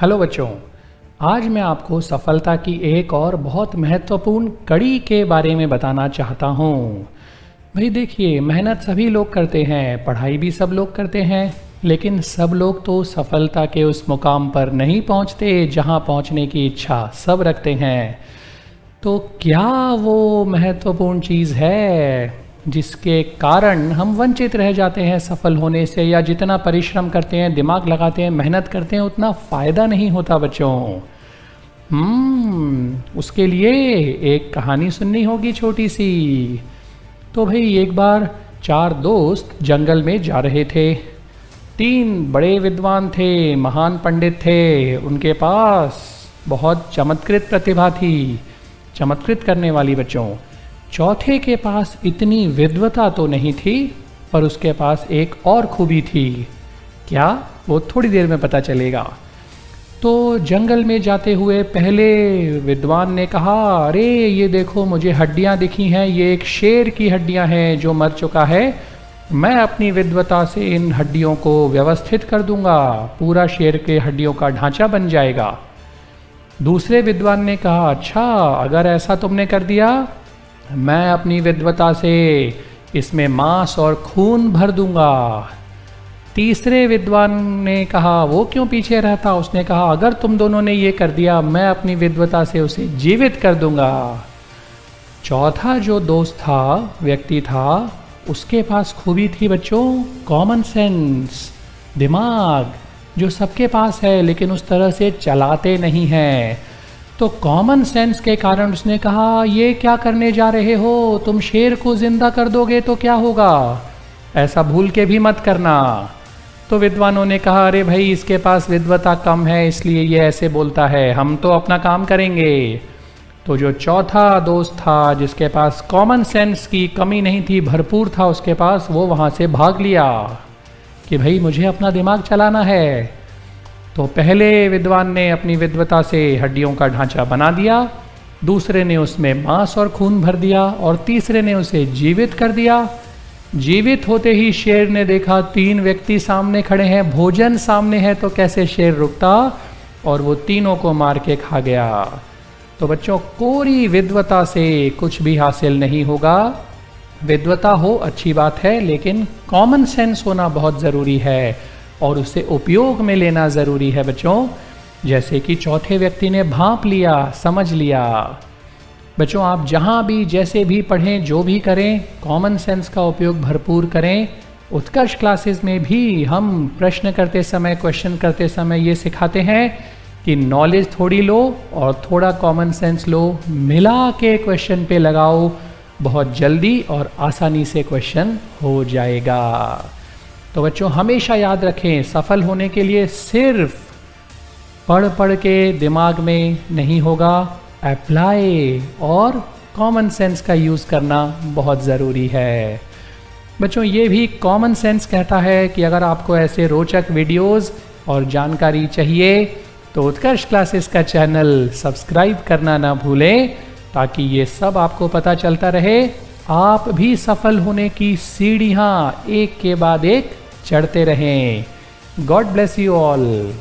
Hello बच्चों, आज मैं आपको सफलता की एक और बहुत महत्वपूर्ण कड़ी के बारे में बताना चाहता हूँ। भाई देखिए, मेहनत सभी लोग करते हैं, पढ़ाई भी सब लोग करते हैं, लेकिन सब लोग तो सफलता के उस मुकाम पर नहीं पहुँचते जहाँ पहुँचने की इच्छा सब रखते हैं। तो क्या वो महत्वपूर्ण चीज़ है जिसके कारण हम वंचित रह जाते हैं सफल होने से, या जितना परिश्रम करते हैं, दिमाग लगाते हैं, मेहनत करते हैं, उतना फ़ायदा नहीं होता बच्चों? उसके लिए एक कहानी सुननी होगी छोटी सी। तो भाई एक बार 4 दोस्त जंगल में जा रहे थे। 3 बड़े विद्वान थे, महान पंडित थे, उनके पास बहुत चमत्कृत प्रतिभा थी, चमत्कृत करने वाली बच्चों। चौथे के पास इतनी विद्वता तो नहीं थी, पर उसके पास एक और खूबी थी। क्या? वो थोड़ी देर में पता चलेगा। तो जंगल में जाते हुए पहले विद्वान ने कहा, अरे ये देखो, मुझे हड्डियां दिखी हैं, ये एक शेर की हड्डियां हैं जो मर चुका है। मैं अपनी विद्वता से इन हड्डियों को व्यवस्थित कर दूंगा, पूरा शेर के हड्डियों का ढांचा बन जाएगा। दूसरे विद्वान ने कहा, अच्छा अगर ऐसा तुमने कर दिया, मैं अपनी विद्वता से इसमें मांस और खून भर दूंगा। तीसरे विद्वान ने कहा, वो क्यों पीछे रहता, उसने कहा, अगर तुम दोनों ने ये कर दिया, मैं अपनी विद्वता से उसे जीवित कर दूंगा। चौथा जो दोस्त था, व्यक्ति था, उसके पास खूबी थी बच्चों, कॉमन सेंस, दिमाग, जो सबके पास है लेकिन उस तरह से चलाते नहीं हैं। तो कॉमन सेंस के कारण उसने कहा, ये क्या करने जा रहे हो, तुम शेर को जिंदा कर दोगे तो क्या होगा, ऐसा भूल के भी मत करना। तो विद्वानों ने कहा, अरे भाई इसके पास विद्वता कम है इसलिए ये ऐसे बोलता है, हम तो अपना काम करेंगे। तो जो चौथा दोस्त था, जिसके पास कॉमन सेंस की कमी नहीं थी, भरपूर था उसके पास, वो वहाँ से भाग लिया कि भाई मुझे अपना दिमाग चलाना है। तो पहले विद्वान ने अपनी विद्वता से हड्डियों का ढांचा बना दिया, दूसरे ने उसमें मांस और खून भर दिया, और तीसरे ने उसे जीवित कर दिया। जीवित होते ही शेर ने देखा 3 व्यक्ति सामने खड़े हैं, भोजन सामने है, तो कैसे शेर रुकता, और वो तीनों को मार के खा गया। तो बच्चों, कोरी विद्वता से कुछ भी हासिल नहीं होगा। विद्वता हो अच्छी बात है, लेकिन कॉमन सेंस होना बहुत ज़रूरी है और उसे उपयोग में लेना ज़रूरी है बच्चों। जैसे कि चौथे व्यक्ति ने भांप लिया, समझ लिया। बच्चों, आप जहाँ भी जैसे भी पढ़ें, जो भी करें, कॉमन सेंस का उपयोग भरपूर करें। उत्कर्ष क्लासेस में भी हम प्रश्न करते समय, क्वेश्चन करते समय ये सिखाते हैं कि नॉलेज थोड़ी लो और थोड़ा कॉमन सेंस लो, मिला के क्वेश्चन पे लगाओ, बहुत जल्दी और आसानी से क्वेश्चन हो जाएगा। तो बच्चों, हमेशा याद रखें, सफल होने के लिए सिर्फ पढ़ पढ़ के दिमाग में नहीं होगा, अप्लाई और कॉमन सेंस का यूज़ करना बहुत ज़रूरी है। बच्चों, ये भी कॉमन सेंस कहता है कि अगर आपको ऐसे रोचक वीडियोस और जानकारी चाहिए तो उत्कर्ष क्लासेस का चैनल सब्सक्राइब करना ना भूलें, ताकि ये सब आपको पता चलता रहे, आप भी सफल होने की सीढ़ियाँ एक के बाद एक चढ़ते रहें। God bless you all.